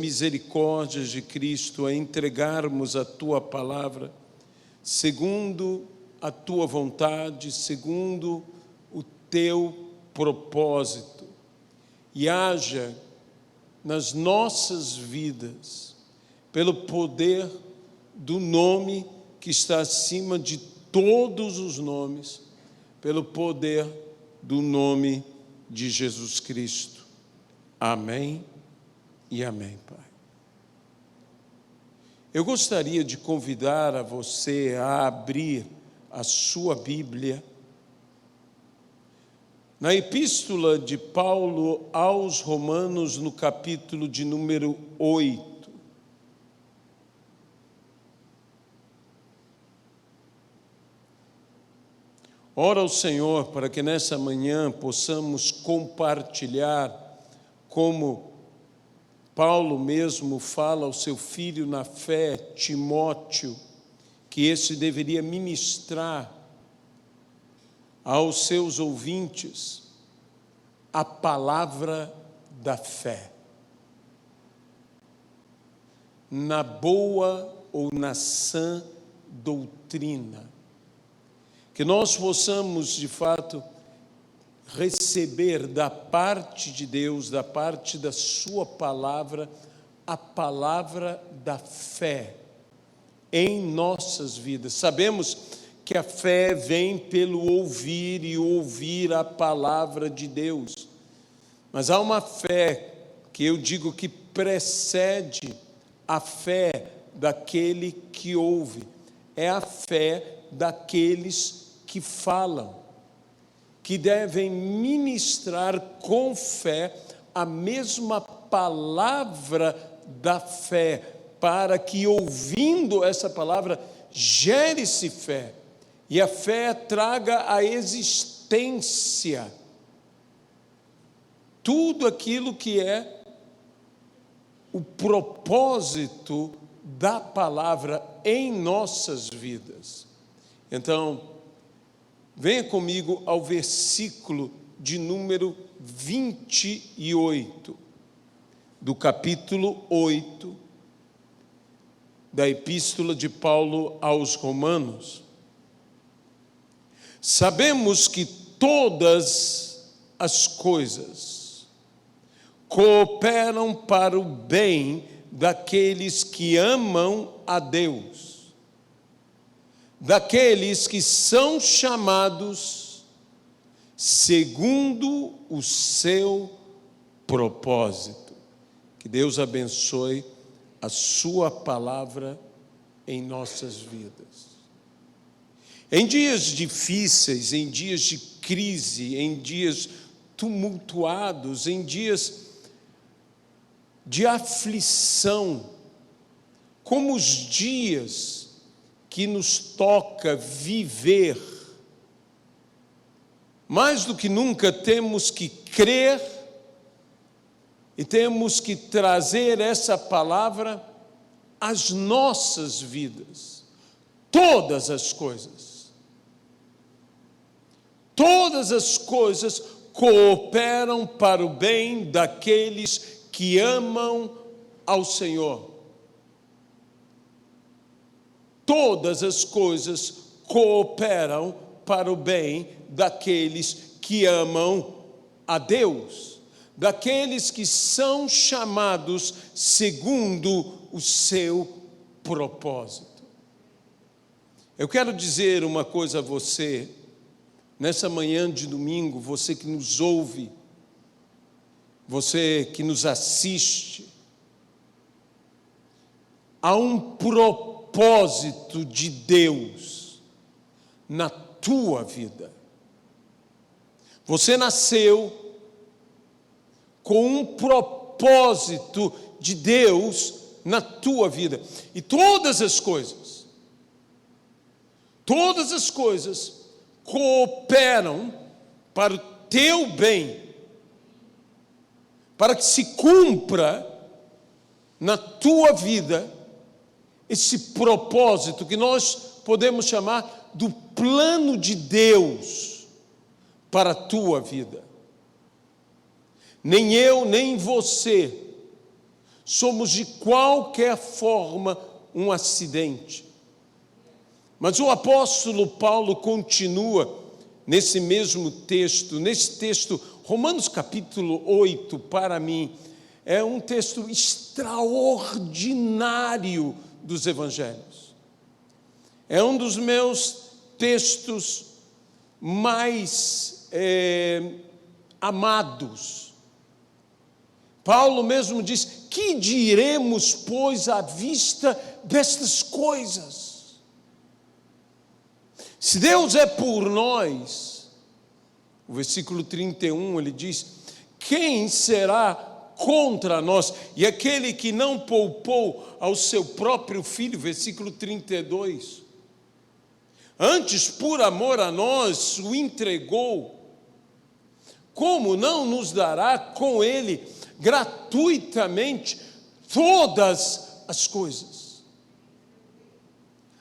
misericórdias de Cristo a entregarmos a Tua palavra segundo a Tua vontade, segundo o Teu propósito, e haja nas nossas vidas, pelo poder do nome que está acima de todos os nomes, pelo poder do nome de Jesus Cristo. Amém e amém, Pai. Eu gostaria de convidar a você a abrir a sua Bíblia na Epístola de Paulo aos Romanos, no capítulo de número 8. Ora ao Senhor para que nessa manhã possamos compartilhar, como Paulo mesmo fala ao seu filho na fé, Timóteo, que esse deveria ministrar aos seus ouvintes a palavra da fé, na boa ou na sã doutrina, que nós possamos de fato receber da parte de Deus, da parte da sua palavra, a palavra da fé em nossas vidas. Sabemos que a fé vem pelo ouvir e ouvir a palavra de Deus, mas há uma fé que eu digo que precede a fé daquele que ouve, é a fé daqueles que falam, que devem ministrar com fé a mesma palavra da fé, para que, ouvindo essa palavra, gere-se fé, e a fé traga à existência tudo aquilo que é o propósito da palavra em nossas vidas. Então, venha comigo ao versículo de número 28, do capítulo 8, da Epístola de Paulo aos Romanos. Sabemos que todas as coisas cooperam para o bem daqueles que amam a Deus, daqueles que são chamados segundo o seu propósito. Que Deus abençoe a sua palavra em nossas vidas. Em dias difíceis, em dias de crise, em dias tumultuados, em dias de aflição, como os dias que nos toca viver, mais do que nunca temos que crer e temos que trazer essa palavra às nossas vidas. Todas as coisas cooperam para o bem daqueles que amam ao Senhor. Todas as coisas cooperam para o bem daqueles que amam a Deus, daqueles que são chamados segundo o seu propósito. Eu quero dizer uma coisa a você, nessa manhã de domingo, você que nos ouve, você que nos assiste, há um propósito de Deus na tua vida. Você nasceu com um propósito de Deus na tua vida. E todas as coisas cooperam para o teu bem, para que se cumpra na tua vida esse propósito que nós podemos chamar do plano de Deus para a tua vida. Nem eu, nem você somos de qualquer forma um acidente. Mas o apóstolo Paulo continua nesse mesmo texto, Romanos capítulo 8, para mim, é um texto extraordinário dos evangelhos. É um dos meus textos mais amados. Paulo mesmo diz: que diremos, pois, à vista destas coisas? Se Deus é por nós, o versículo 31, ele diz: quem será contra nós? E aquele que não poupou ao seu próprio filho, versículo 32, antes por amor a nós o entregou, como não nos dará com ele gratuitamente todas as coisas?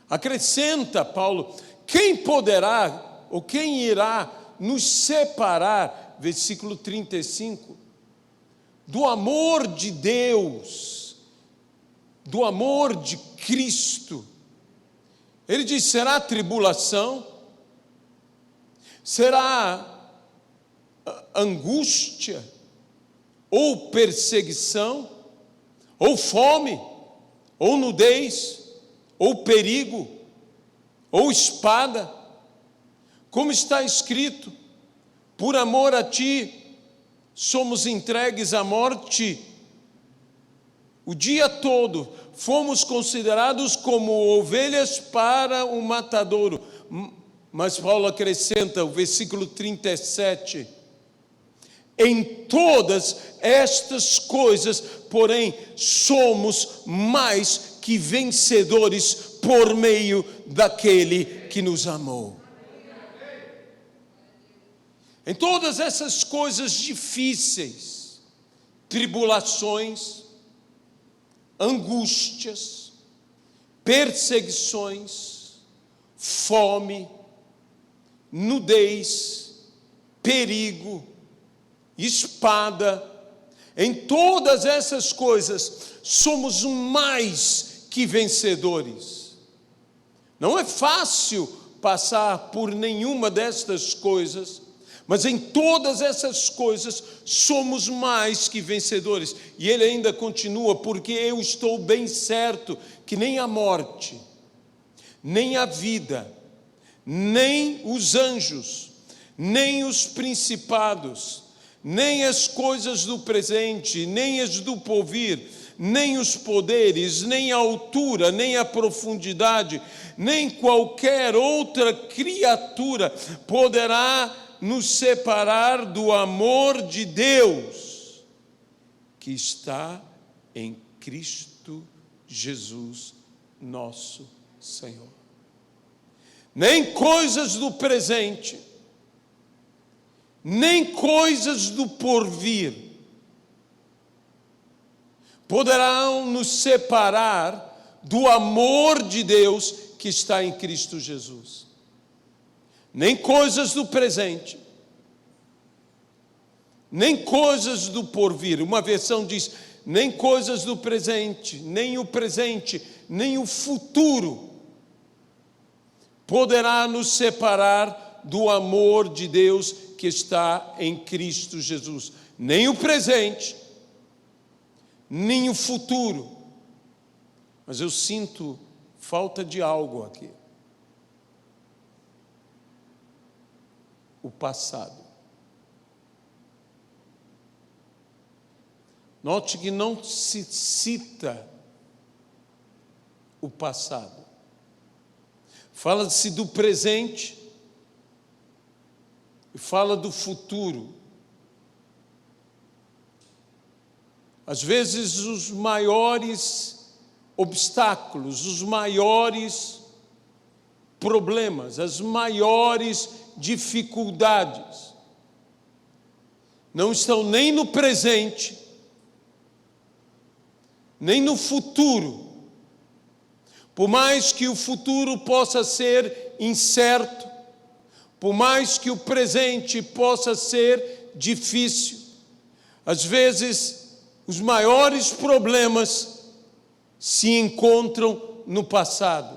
Acrescenta Paulo: quem poderá ou quem irá nos separar, versículo 35, do amor de Deus, do amor de Cristo? Ele diz: será tribulação? Será angústia? Ou perseguição? Ou fome? Ou nudez? Ou perigo? Ou espada? Como está escrito: por amor a ti somos entregues à morte o dia todo, fomos considerados como ovelhas para o matadouro. Mas Paulo acrescenta, o versículo 37, em todas estas coisas, porém, somos mais que vencedores por meio daquele que nos amou. Em todas essas coisas difíceis, tribulações, angústias, perseguições, fome, nudez, perigo, espada, em todas essas coisas somos mais que vencedores. Não é fácil passar por nenhuma destas coisas, mas em todas essas coisas somos mais que vencedores. E ele ainda continua: porque eu estou bem certo que nem a morte, nem a vida, nem os anjos, nem os principados, nem as coisas do presente, nem as do porvir, nem os poderes, nem a altura, nem a profundidade, nem qualquer outra criatura poderá nos separar do amor de Deus que está em Cristo Jesus, nosso Senhor. Nem coisas do presente, nem coisas do porvir poderão nos separar do amor de Deus que está em Cristo Jesus. Nem coisas do presente, nem coisas do porvir. Uma versão diz: nem coisas do presente, nem o futuro poderá nos separar do amor de Deus que está em Cristo Jesus. Nem o presente, nem o futuro. Mas eu sinto falta de algo aqui. O passado. Note que não se cita o passado. Fala-se do presente e fala do futuro. Às vezes os maiores obstáculos, os maiores problemas, as maiores dificuldades não estão nem no presente, nem no futuro. Por mais que o futuro possa ser incerto, por mais que o presente possa ser difícil, às vezes Os maiores problemas se encontram no passado.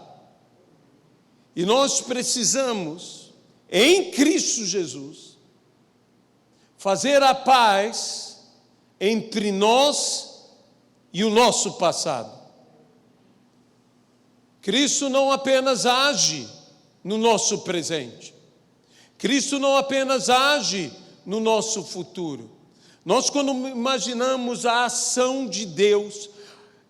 E nós precisamos, em Cristo Jesus, fazer a paz entre nós e o nosso passado. Cristo não apenas age no nosso presente. Cristo não apenas age no nosso futuro. Nós, quando imaginamos a ação de Deus,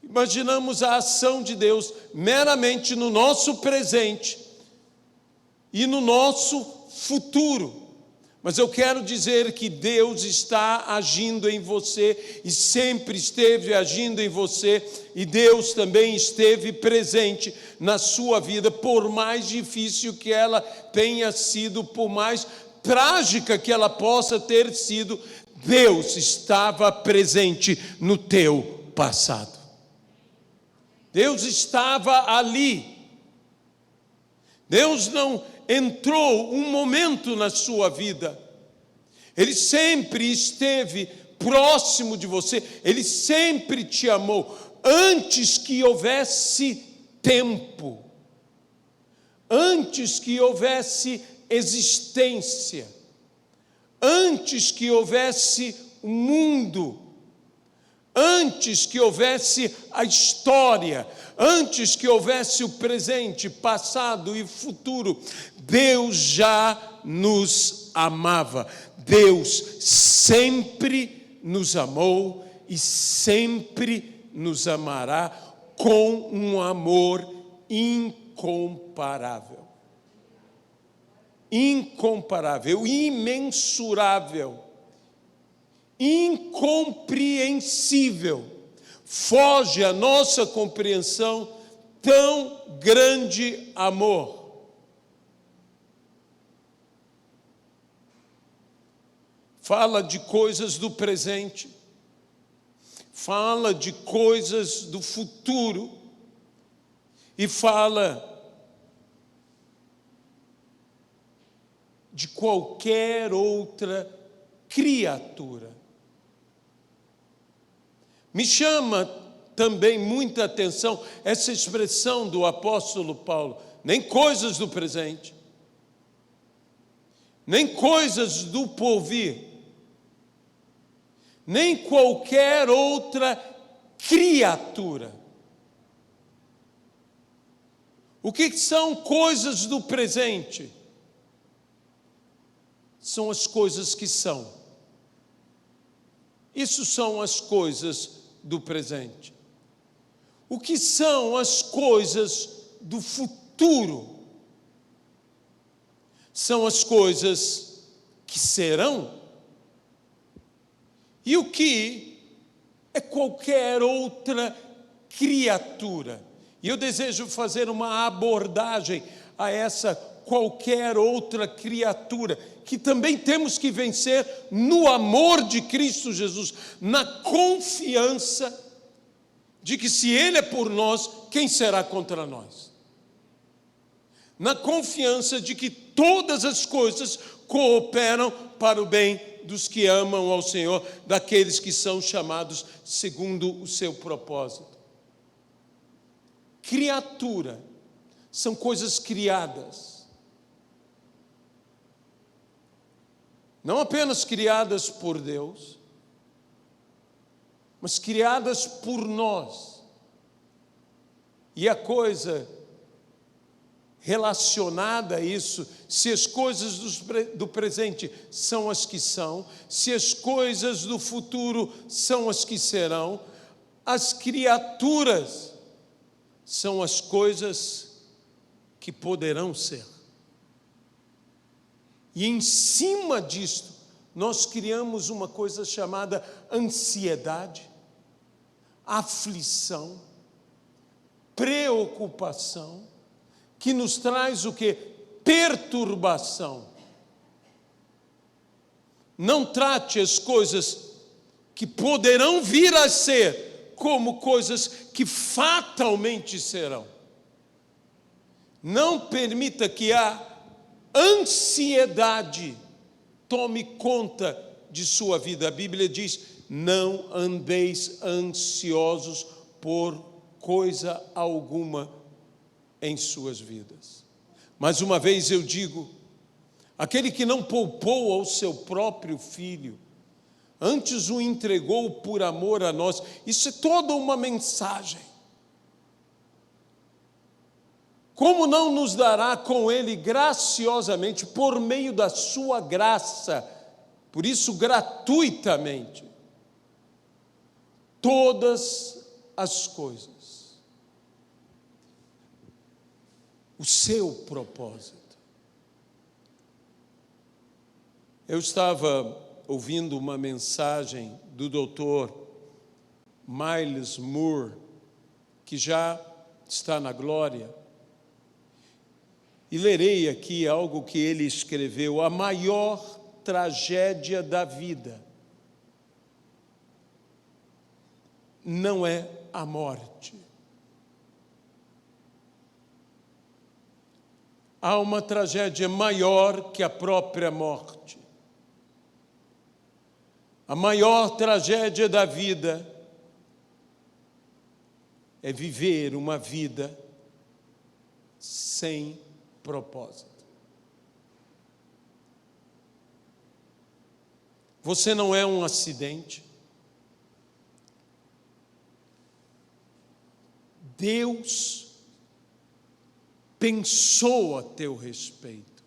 imaginamos a ação de Deus meramente no nosso presente e no nosso futuro. Mas eu quero dizer que Deus está agindo em você e sempre esteve agindo em você, e Deus também esteve presente na sua vida, por mais difícil que ela tenha sido, por mais trágica que ela possa ter sido, Deus estava presente no teu passado. Deus estava ali. Deus não entrou um momento na sua vida. Ele sempre esteve próximo de você. Ele sempre te amou. Antes que houvesse tempo. Antes que houvesse existência. Antes que houvesse o mundo. Antes que houvesse a história, antes que houvesse o presente, passado e futuro, Deus já nos amava. Deus sempre nos amou e sempre nos amará com um amor incomparável. Incomparável, imensurável. Incompreensível, foge à nossa compreensão tão grande amor. Fala de coisas do presente, fala de coisas do futuro e fala de qualquer outra criatura. Me chama também muita atenção essa expressão do apóstolo Paulo, nem coisas do presente, nem coisas do porvir, nem qualquer outra criatura. O que são coisas do presente? São as coisas que são. Isso são as coisas do presente. O que são as coisas do futuro? São as coisas que serão. E o que é qualquer outra criatura? E eu desejo fazer uma abordagem a essa qualquer outra criatura, que também temos que vencer no amor de Cristo Jesus, na confiança de que se Ele é por nós, quem será contra nós? Na confiança de que todas as coisas cooperam para o bem dos que amam ao Senhor, daqueles que são chamados segundo o seu propósito. Criatura são coisas criadas. Não apenas criadas por Deus, mas criadas por nós. E a coisa relacionada a isso, se as coisas do presente são as que são, se as coisas do futuro são as que serão, as criaturas são as coisas que poderão ser. E em cima disto, nós criamos uma coisa chamada ansiedade, aflição, preocupação, que nos traz o quê? Perturbação. Não trate as coisas que poderão vir a ser como coisas que fatalmente serão. Não permita que a ansiedade tome conta de sua vida. A Bíblia diz: não andeis ansiosos por coisa alguma em suas vidas. Mais uma vez eu digo, aquele que não poupou ao seu próprio filho, antes o entregou por amor a nós, isso é toda uma mensagem. Como não nos dará com ele graciosamente, por meio da sua graça, por isso gratuitamente, todas as coisas? O seu propósito. Eu estava ouvindo uma mensagem do Dr. Miles Moore, que já está na glória, e lerei aqui algo que ele escreveu: a maior tragédia da vida não é a morte. Há uma tragédia maior que a própria morte. A maior tragédia da vida é viver uma vida sem propósito. Você não é um acidente. Deus pensou a teu respeito.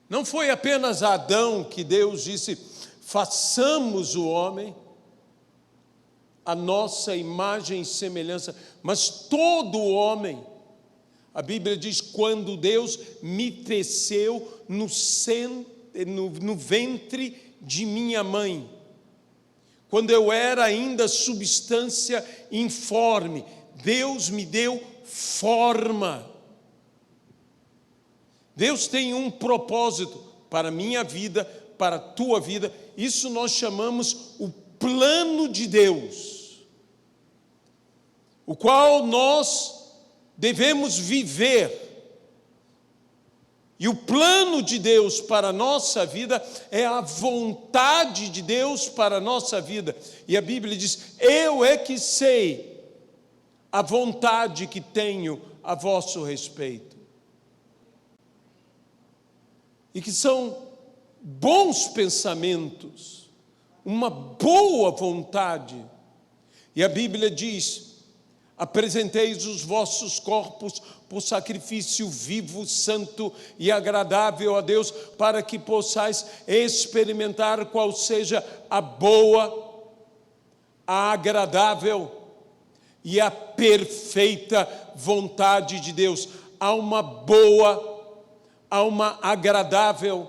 Não foi apenas a Adão que Deus disse: façamos o homem a nossa imagem e semelhança, mas todo o homem. A Bíblia diz: quando Deus me teceu no ventre de minha mãe, quando eu era ainda substância informe, Deus me deu forma. Deus tem um propósito para a minha vida, para a tua vida. Isso nós chamamos o plano de Deus, o qual nós devemos viver. E o plano de Deus para a nossa vida é a vontade de Deus para a nossa vida. E a Bíblia diz: eu é que sei a vontade que tenho a vosso respeito. E que são bons pensamentos, uma boa vontade. E a Bíblia diz: apresenteis os vossos corpos por sacrifício vivo, santo e agradável a Deus, para que possais experimentar qual seja a boa, a agradável e a perfeita vontade de Deus. Há uma boa, há uma agradável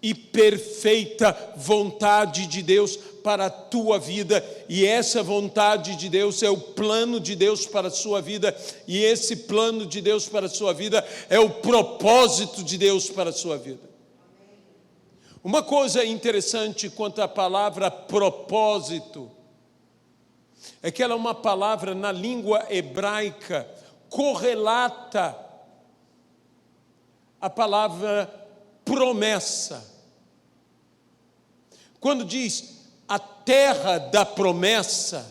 e perfeita vontade de Deus para a tua vida, e essa vontade de Deus é o plano de Deus para a sua vida, e esse plano de Deus para a sua vida é o propósito de Deus para a sua vida. Uma coisa interessante quanto à palavra propósito é que ela é uma palavra na língua hebraica correlata à palavra promessa. Quando diz a terra da promessa,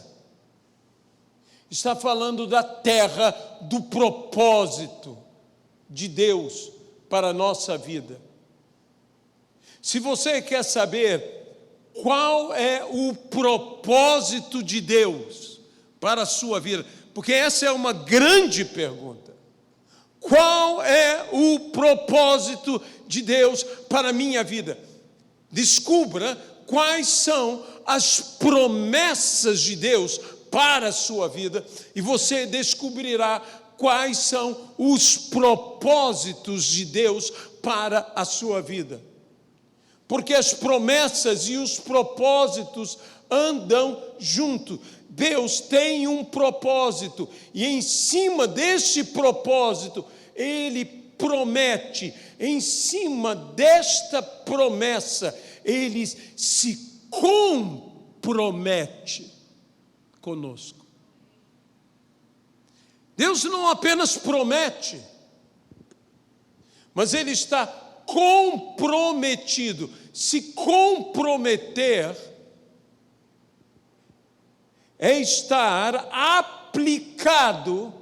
está falando da terra do propósito de Deus para a nossa vida. Se você quer saber qual é o propósito de Deus para a sua vida, porque essa é uma grande pergunta. Qual é o propósito de Deus para a minha vida? Descubra quais são as promessas de Deus para a sua vida, e você descobrirá quais são os propósitos de Deus para a sua vida. Porque as promessas e os propósitos andam juntos. Deus tem um propósito, e em cima deste propósito, Ele promete, em cima desta promessa, Ele se compromete conosco. Deus não apenas promete, mas Ele está comprometido. se comprometer é estar aplicado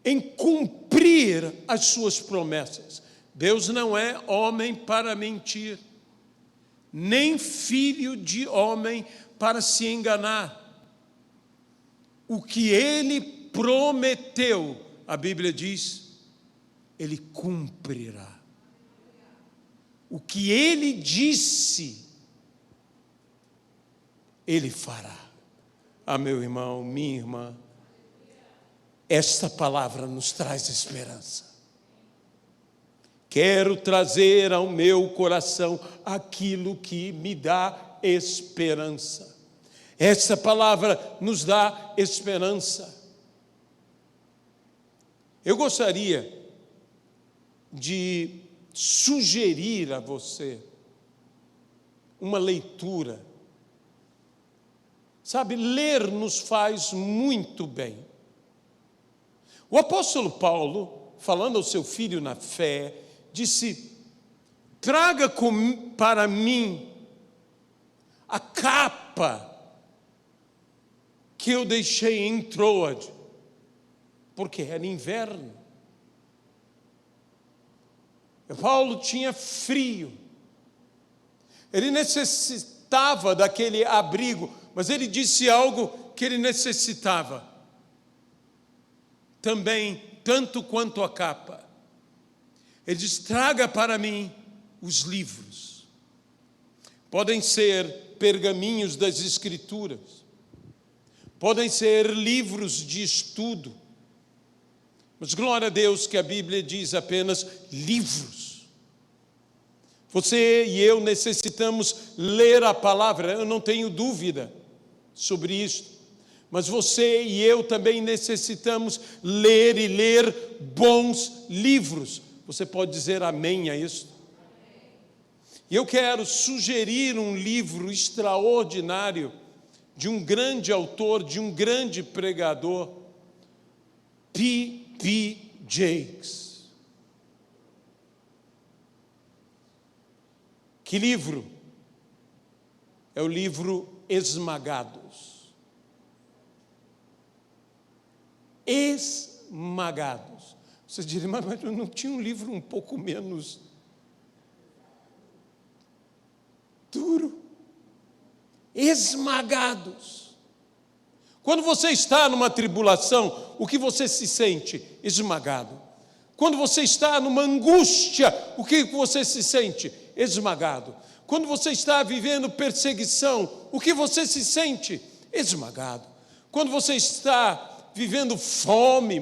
em cumprir as suas promessas. Deus não é homem para mentir, nem filho de homem para se enganar. O que ele prometeu, a Bíblia diz, ele cumprirá. O que ele disse, ele fará. Ah, meu irmão, minha irmã, esta palavra nos traz esperança. Quero trazer ao meu coração aquilo que me dá esperança. Essa palavra nos dá esperança. Eu gostaria de sugerir a você uma leitura. Sabe, ler nos faz muito bem. O apóstolo Paulo, falando ao seu filho na fé, disse: traga para mim a capa que eu deixei em Troade, porque era inverno. Paulo tinha frio, ele necessitava daquele abrigo, mas ele disse algo que ele necessitava também, tanto quanto a capa. Ele diz: traga para mim os livros. Podem ser pergaminhos das Escrituras, podem ser livros de estudo, mas glória a Deus que a Bíblia diz apenas livros. Você e eu necessitamos ler a palavra, eu não tenho dúvida sobre isso, mas você e eu também necessitamos ler e ler bons livros. Você pode dizer amém a isso? E eu quero sugerir um livro extraordinário de um grande autor, de um grande pregador, P. Jakes. Que livro? É o livro Esmagados. Esmagados. Você diria: mas eu não tinha um livro um pouco menos duro? Esmagados. Quando você está numa tribulação, o que você se sente? Esmagado. Quando você está numa angústia, o que você se sente? Esmagado. Quando você está vivendo perseguição, o que você se sente? Esmagado. Quando você está vivendo fome,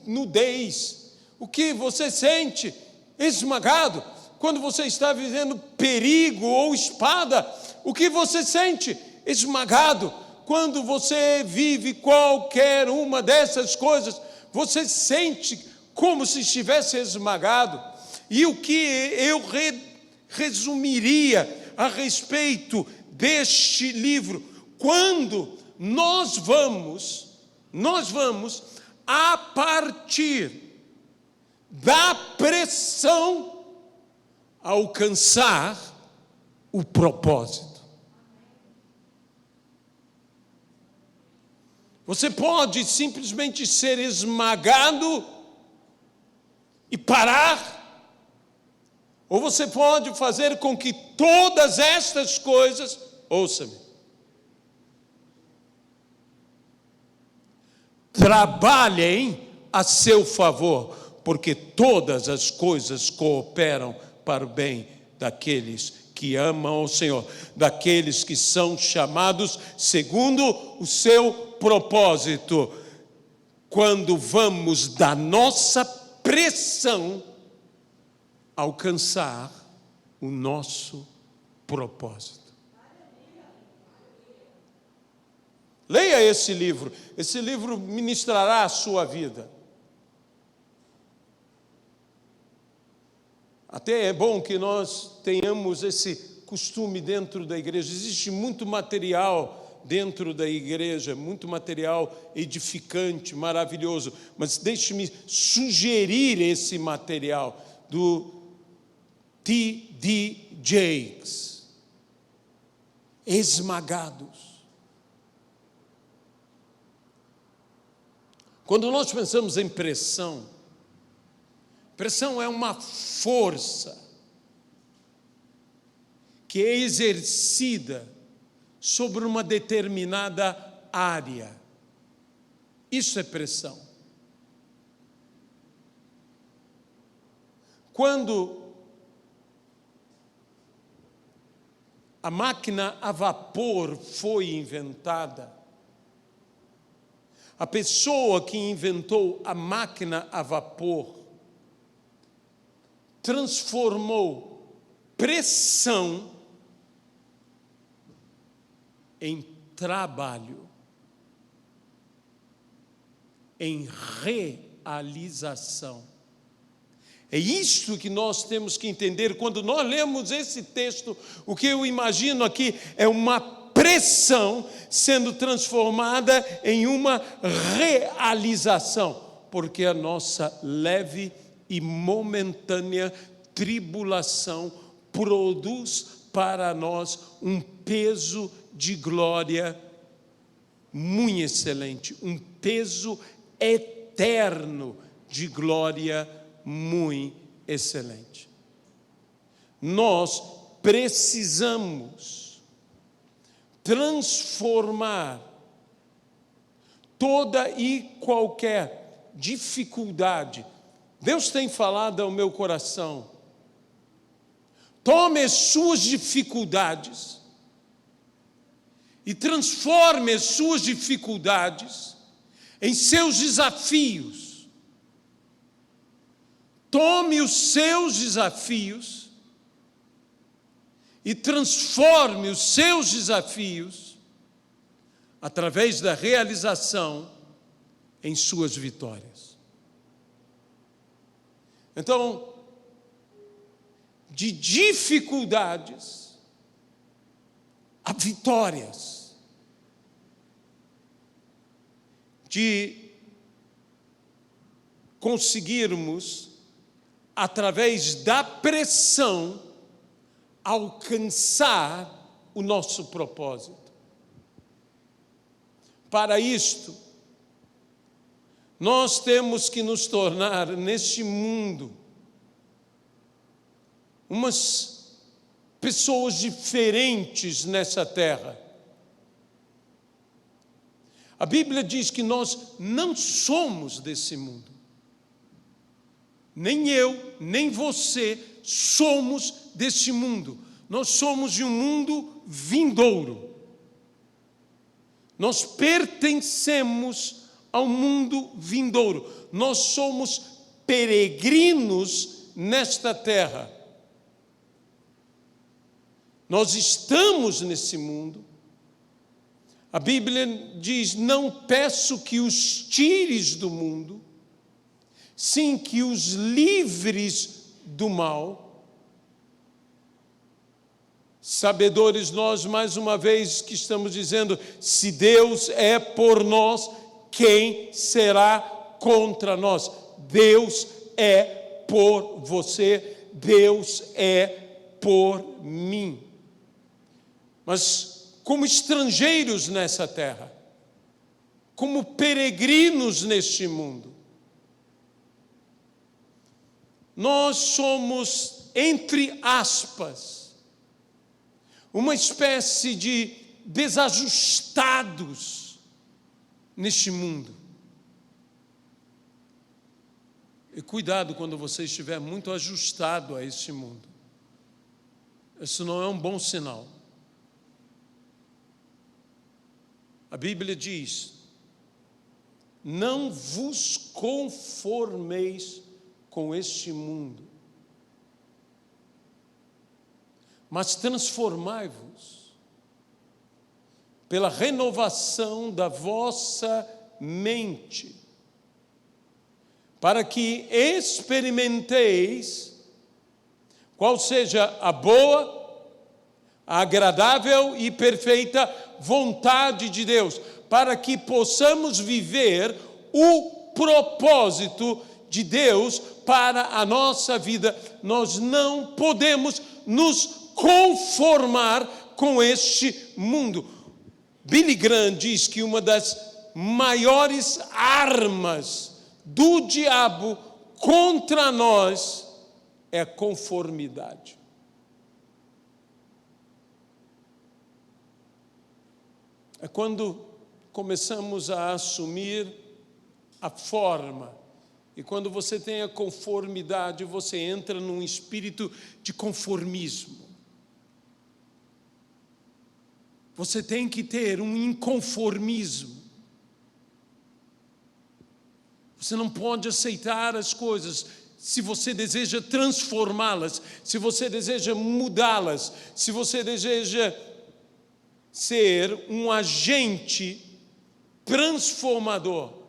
nudez, o que você sente? Esmagado. Quando você está vivendo perigo ou espada, o que você sente? Esmagado. Quando você vive qualquer uma dessas coisas, você sente como se estivesse esmagado. E o que eu resumiria a respeito deste livro? Quando nós vamos a partir da pressão alcançar o propósito. Você pode simplesmente ser esmagado e parar, ou você pode fazer com que todas estas coisas, ouça-me, trabalhem a seu favor, porque todas as coisas cooperam para o bem daqueles que amam ao Senhor, daqueles que são chamados segundo o seu propósito. Quando vamos da nossa pressão alcançar o nosso propósito. Leia esse livro ministrará a sua vida. Até é bom que nós tenhamos esse costume dentro da igreja. Existe muito material dentro da igreja, muito material edificante, maravilhoso. Mas deixe-me sugerir esse material do T.D. Jakes, esmagados. Quando nós pensamos em pressão, pressão é uma força que é exercida sobre uma determinada área. Isso é pressão. Quando a máquina a vapor foi inventada, a pessoa que inventou a máquina a vapor transformou pressão em trabalho, em realização. É isto que nós temos que entender quando nós lemos esse texto. O que eu imagino aqui é uma pressão sendo transformada em uma realização, porque a nossa leve e momentânea tribulação produz para nós um peso de glória muito excelente, um peso eterno de glória muito excelente. Nós precisamos transformar toda e qualquer dificuldade. Deus tem falado ao meu coração: tome as suas dificuldades e transforme as suas dificuldades em seus desafios. Tome os seus desafios e transforme os seus desafios através da realização em suas vitórias. Então, de dificuldades a vitórias, de conseguirmos, através da pressão, alcançar o nosso propósito. Para isto, nós temos que nos tornar, neste mundo, umas pessoas diferentes nessa terra. A Bíblia diz que nós não somos desse mundo. Nem eu, nem você somos deste mundo. Nós somos de um mundo vindouro. Nós pertencemos ao mundo vindouro. Nós somos peregrinos nesta terra. Nós estamos nesse mundo. A Bíblia diz: não peço que os tires do mundo, sim que os livres do mal. Sabedores nós, mais uma vez, que estamos dizendo: se Deus é por nós, quem será contra nós? Deus é por você, Deus é por mim. Mas como estrangeiros nessa terra, como peregrinos neste mundo, nós somos, entre aspas, uma espécie de desajustados neste mundo. E cuidado quando você estiver muito ajustado a este mundo. Isso não é um bom sinal. A Bíblia diz: não vos conformeis com este mundo, mas transformai-vos pela renovação da vossa mente, para que experimenteis qual seja a boa, a agradável e perfeita vontade de Deus, para que possamos viver o propósito de Deus para a nossa vida. Nós não podemos nos conformar com este mundo. Billy Graham diz que uma das maiores armas do diabo contra nós é a conformidade. É quando começamos a assumir a forma. E quando você tem a conformidade, você entra num espírito de conformismo. Você tem que ter um inconformismo. Você não pode aceitar as coisas. Se você deseja transformá-las, se você deseja mudá-las, se você deseja ser um agente transformador.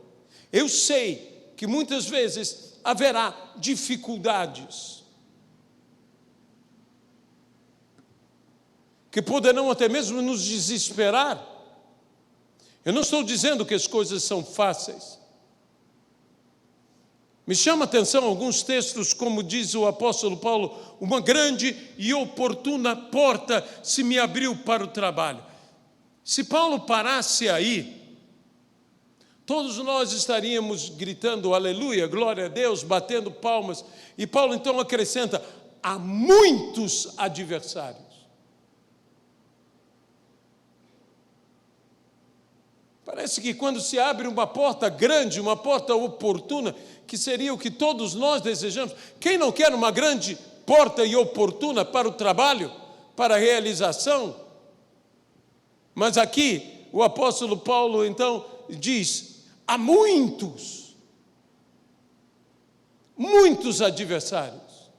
Eu sei que muitas vezes haverá dificuldades que poderão até mesmo nos desesperar. Eu não estou dizendo que as coisas são fáceis. Me chama a atenção alguns textos, como diz o apóstolo Paulo: uma grande e oportuna porta se me abriu para o trabalho. Se Paulo parasse aí, todos nós estaríamos gritando aleluia, glória a Deus, batendo palmas. E Paulo então acrescenta: há muitos adversários. Parece que quando se abre uma porta grande, uma porta oportuna, que seria o que todos nós desejamos. Quem não quer uma grande porta e oportuna para o trabalho, para a realização? Mas aqui o apóstolo Paulo então diz: há muitos adversários.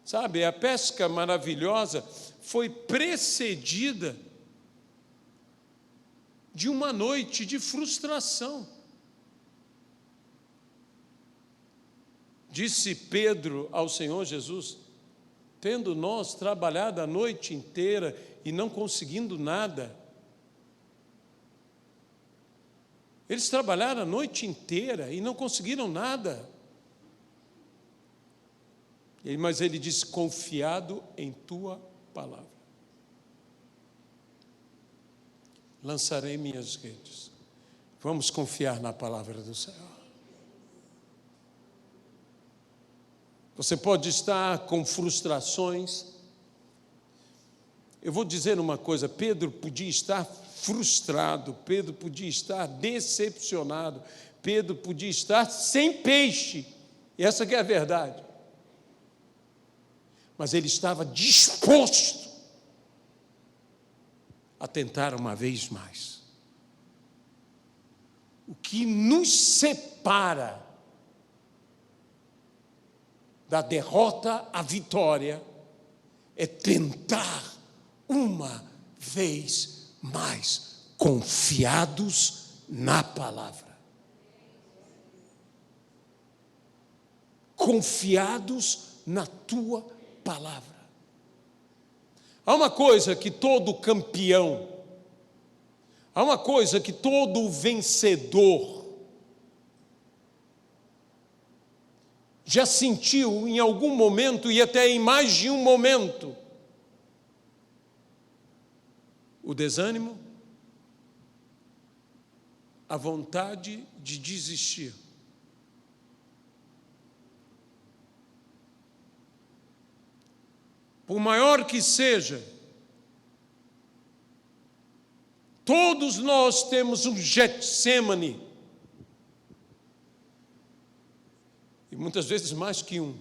Sabe, a pesca maravilhosa foi precedida de uma noite de frustração. Disse Pedro ao Senhor Jesus: tendo nós trabalhado a noite inteira e não conseguindo nada. Eles trabalharam a noite inteira e não conseguiram nada. Mas ele disse: confiado em tua palavra, lançarei minhas redes. Vamos confiar na palavra do Senhor. Você pode estar com frustrações. Eu vou dizer uma coisa: Pedro podia estar frustrado, Pedro podia estar decepcionado, Pedro podia estar sem peixe. E essa que é a verdade. Mas ele estava disposto a tentar uma vez mais. O que nos separa da derrota à vitória é tentar uma vez mais, confiados na palavra. Confiados na tua palavra. Há uma coisa que todo campeão, há uma coisa que todo vencedor já sentiu em algum momento e até em mais de um momento: o desânimo, a vontade de desistir. Por maior que seja, todos nós temos um Getsemane, e muitas vezes mais que um.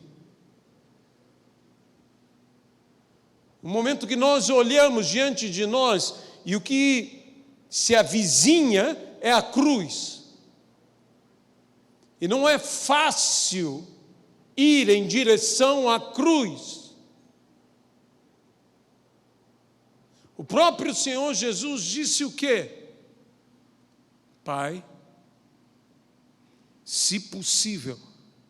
Um momento que nós olhamos diante de nós e o que se avizinha é a cruz. E não é fácil ir em direção à cruz. O próprio Senhor Jesus disse o quê? Pai, se possível,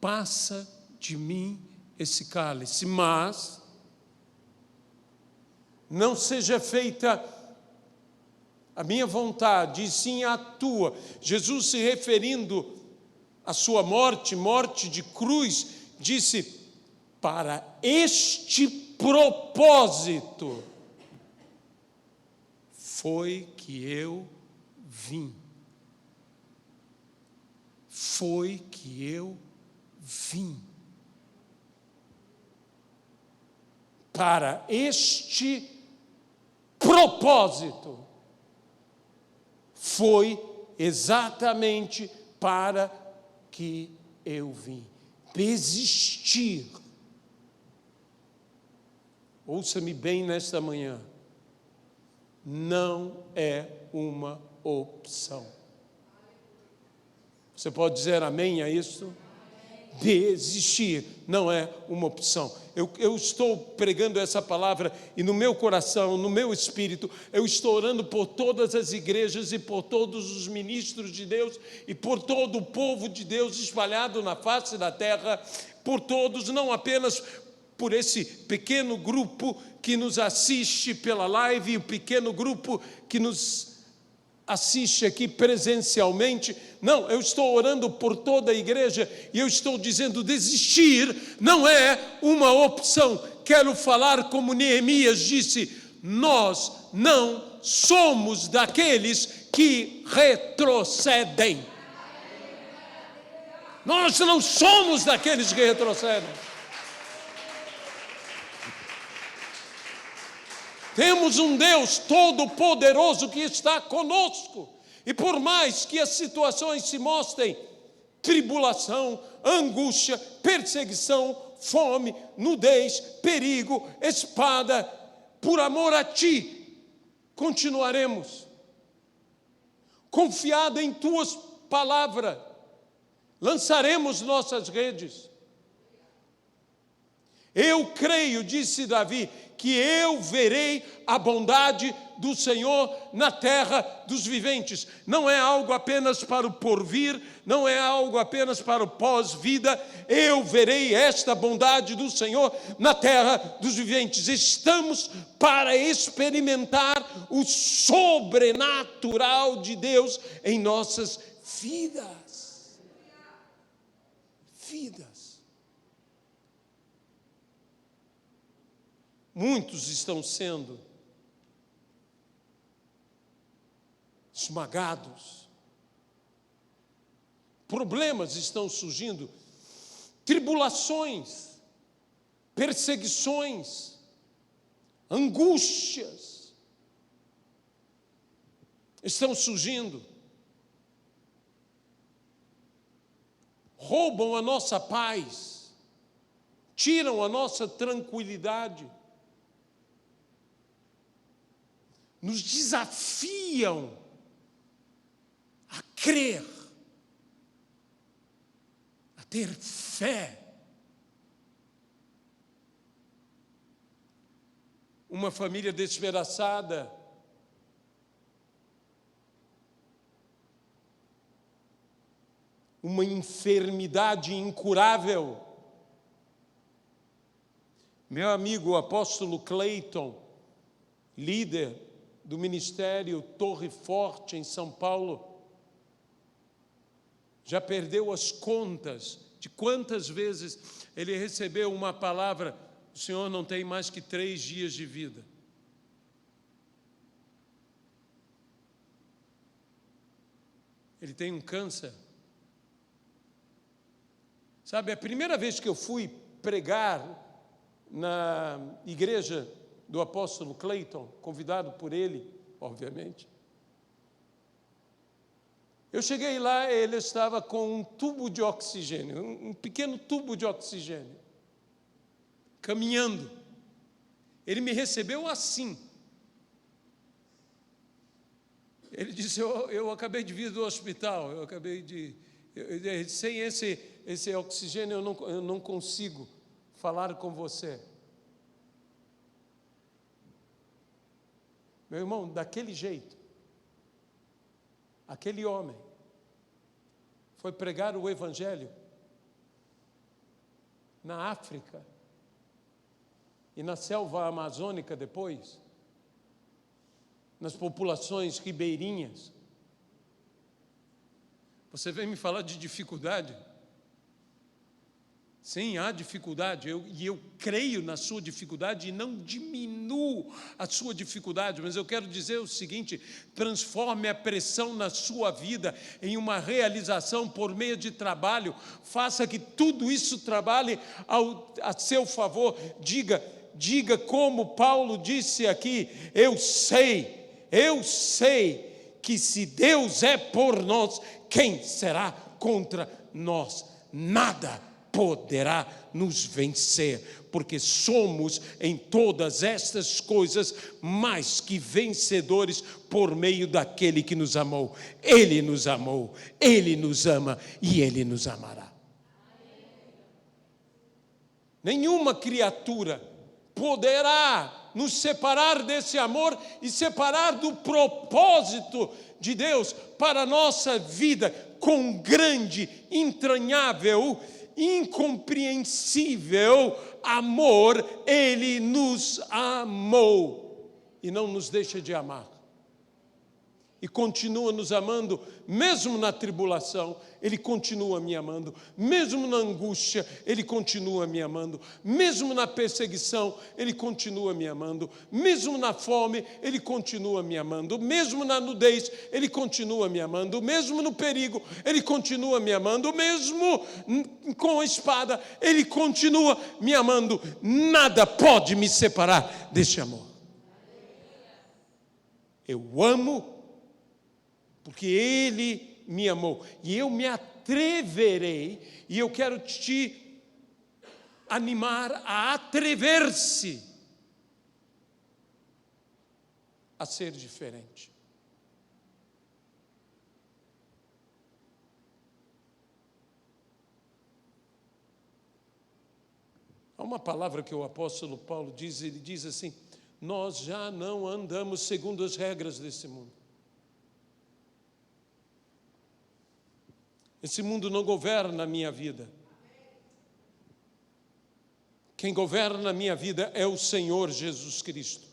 passa de mim esse cálice, mas não seja feita a minha vontade, e sim a tua. Jesus se referindo a sua morte, morte de cruz, disse: para este propósito foi que eu vim. Foi que eu vim. Para este propósito foi exatamente para que eu vim. Desistir. Ouça-me bem nesta manhã. Não é uma opção. Você pode dizer amém a isso? Desistir não é uma opção. Eu estou pregando essa palavra e no meu coração, no meu espírito, eu estou orando por todas as igrejas e por todos os ministros de Deus e por todo o povo de Deus espalhado na face da terra, por todos, não apenas por esse pequeno grupo que nos assiste pela live, o pequeno grupo que nos assiste aqui presencialmente. Não, eu estou orando por toda a igreja e eu estou dizendo: desistir não é uma opção. Quero falar como Neemias disse: nós não somos daqueles que retrocedem. Nós não somos daqueles que retrocedem. Temos um Deus todo-poderoso que está conosco. E por mais que as situações se mostrem tribulação, angústia, perseguição, fome, nudez, perigo, espada, por amor a Ti, continuaremos. Confiado em Tuas palavras, lançaremos nossas redes. Eu creio, disse Davi, que eu verei a bondade do Senhor na terra dos viventes. Não é algo apenas para o porvir, não é algo apenas para o pós-vida. Eu verei esta bondade do Senhor na terra dos viventes. Estamos para experimentar o sobrenatural de Deus em nossas vidas. Vidas. Muitos estão sendo esmagados. Problemas estão surgindo, tribulações, perseguições, angústias estão surgindo. Roubam a nossa paz, tiram a nossa tranquilidade. Nos desafiam a crer, a ter fé. Uma família despedaçada, uma enfermidade incurável. Meu amigo, o apóstolo Clayton, líder do ministério Torre Forte em São Paulo, já perdeu as contas de quantas vezes ele recebeu uma palavra: o senhor não tem mais que 3 dias de vida. Ele tem um câncer. Sabe, a primeira vez que eu fui pregar na igreja do apóstolo Clayton, convidado por ele, obviamente, eu cheguei lá, ele estava com um tubo de oxigênio, um pequeno tubo de oxigênio, caminhando. Ele me recebeu assim. Ele disse: eu acabei de vir do hospital, sem esse oxigênio eu não consigo falar com você. Meu irmão, daquele jeito, aquele homem foi pregar o Evangelho na África e na selva amazônica depois, nas populações ribeirinhas, Você vem me falar de dificuldade? Sim, há dificuldade, e eu creio na sua dificuldade e não diminuo a sua dificuldade, mas eu quero dizer o seguinte: transforme a pressão na sua vida em uma realização por meio de trabalho, faça que tudo isso trabalhe a seu favor. Diga como Paulo disse aqui: eu sei que se Deus é por nós, quem será contra nós? Nada poderá nos vencer, porque somos em todas estas coisas mais que vencedores por meio daquele que nos amou. Ele nos amou, Ele nos ama e Ele nos amará. Nenhuma criatura poderá nos separar desse amor e separar do propósito de Deus para a nossa vida, com grande, entranhável, incompreensível amor. Ele nos amou e não nos deixa de amar, e continua nos amando, mesmo na tribulação. Ele continua me amando, mesmo na angústia. Ele continua me amando, mesmo na perseguição. Ele continua me amando, mesmo na fome. Ele continua me amando, mesmo na nudez. Ele continua me amando, mesmo no perigo. Ele continua me amando, mesmo com a espada. Ele continua me amando. Nada pode me separar deste amor. Eu amo porque Ele me amou, e eu me atreverei, e eu quero te animar a atrever-se a ser diferente. Há uma palavra que o apóstolo Paulo diz, ele diz assim: nós já não andamos segundo as regras desse mundo. Esse mundo não governa a minha vida. Quem governa a minha vida é o Senhor Jesus Cristo.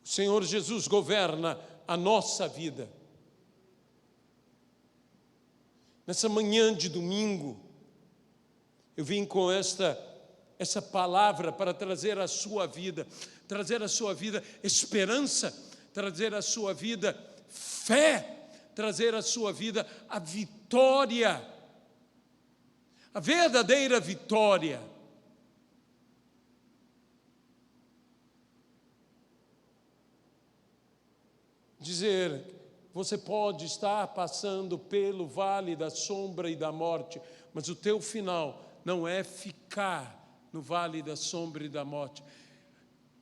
O Senhor Jesus governa a nossa vida. Nessa manhã de domingo, eu vim com essa palavra para trazer à sua vida esperança, trazer à sua vida fé, trazer à sua vida a vitória, a verdadeira vitória. Dizer: você pode estar passando pelo vale da sombra e da morte, mas o teu final não é ficar no vale da sombra e da morte.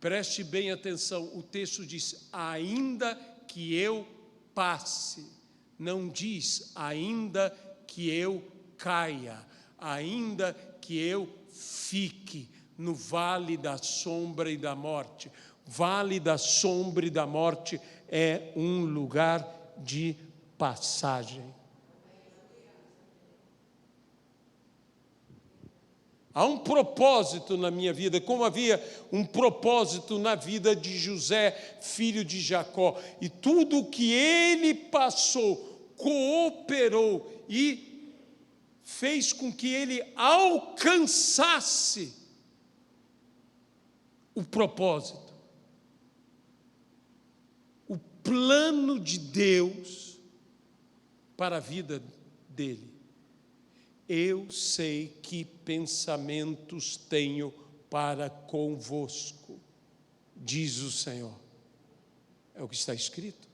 Preste bem atenção, o texto diz: ainda que eu passe. Não diz ainda que eu caia, ainda que eu fique no vale da sombra e da morte. Vale da sombra e da morte é um lugar de passagem. Há um propósito na minha vida, como havia um propósito na vida de José, filho de Jacó. E tudo o que ele passou, cooperou e fez com que ele alcançasse o propósito, o plano de Deus para a vida dele. Eu sei que pensamentos tenho para convosco, diz o Senhor. É o que está escrito.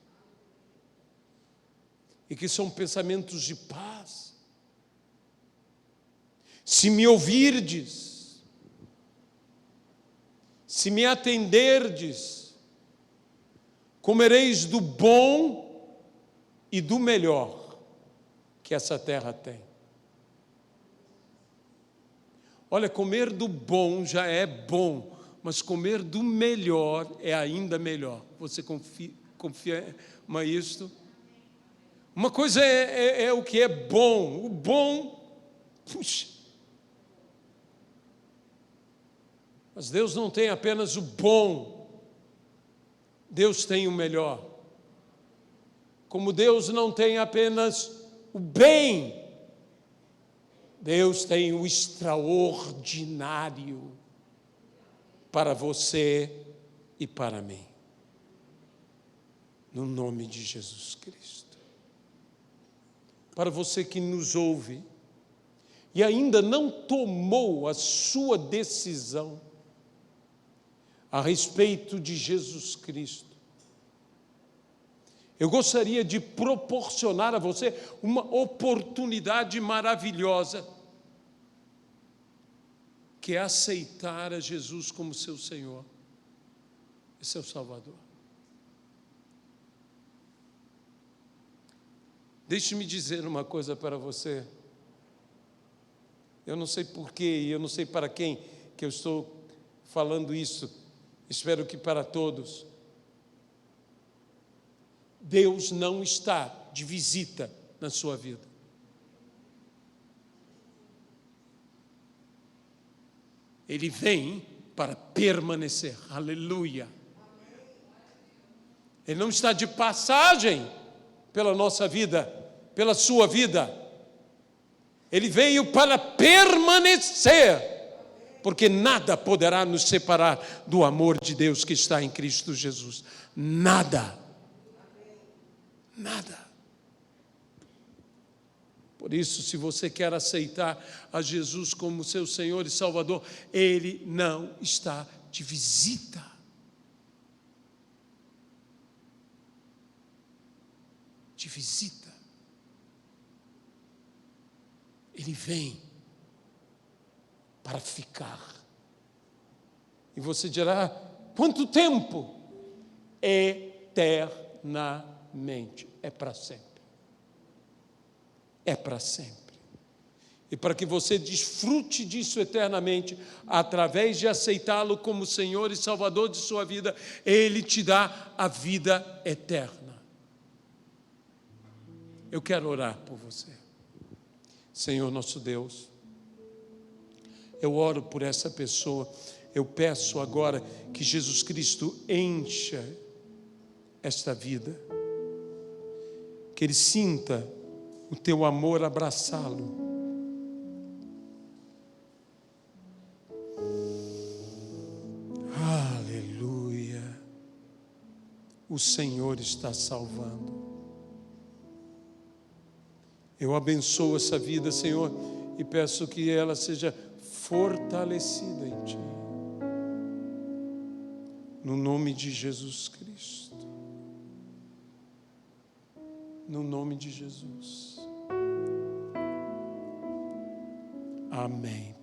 E que são pensamentos de paz. Se me ouvirdes, se me atenderdes, comereis do bom e do melhor que essa terra tem. Olha, comer do bom já é bom, mas comer do melhor é ainda melhor. Você confirma isto? Uma coisa é o que é bom. O bom, puxa. Mas Deus não tem apenas o bom. Deus tem o melhor. como Deus não tem apenas o bem, Deus tem o extraordinário para você e para mim. No nome de Jesus Cristo. Para você que nos ouve e ainda não tomou a sua decisão a respeito de Jesus Cristo, eu gostaria de proporcionar a você uma oportunidade maravilhosa, que é aceitar a Jesus como seu Senhor e seu Salvador. Deixe-me dizer uma coisa para você. Eu não sei porquê e eu não sei para quem que eu estou falando isso. Espero que para todos. Deus não está de visita na sua vida. Ele vem para permanecer. Aleluia. Ele não está de passagem pela nossa vida, pela sua vida. Ele veio para permanecer, porque nada poderá nos separar do amor de Deus que está em Cristo Jesus. Nada. Nada. Por isso, se você quer aceitar a Jesus como seu Senhor e Salvador, Ele não está de visita. De visita. Ele vem para ficar. E você dirá, quanto tempo? Eternamente. É para sempre. É para sempre. E para que você desfrute disso eternamente, através de aceitá-lo como Senhor e Salvador de sua vida, Ele te dá a vida eterna. Eu quero orar por você. Senhor nosso Deus, eu oro por essa pessoa. Eu peço agora que Jesus Cristo encha esta vida, que ele sinta o teu amor abraçá-lo. Aleluia. O Senhor está salvando. Eu abençoo essa vida, Senhor, e peço que ela seja fortalecida em Ti. No nome de Jesus Cristo. No nome de Jesus. Amém.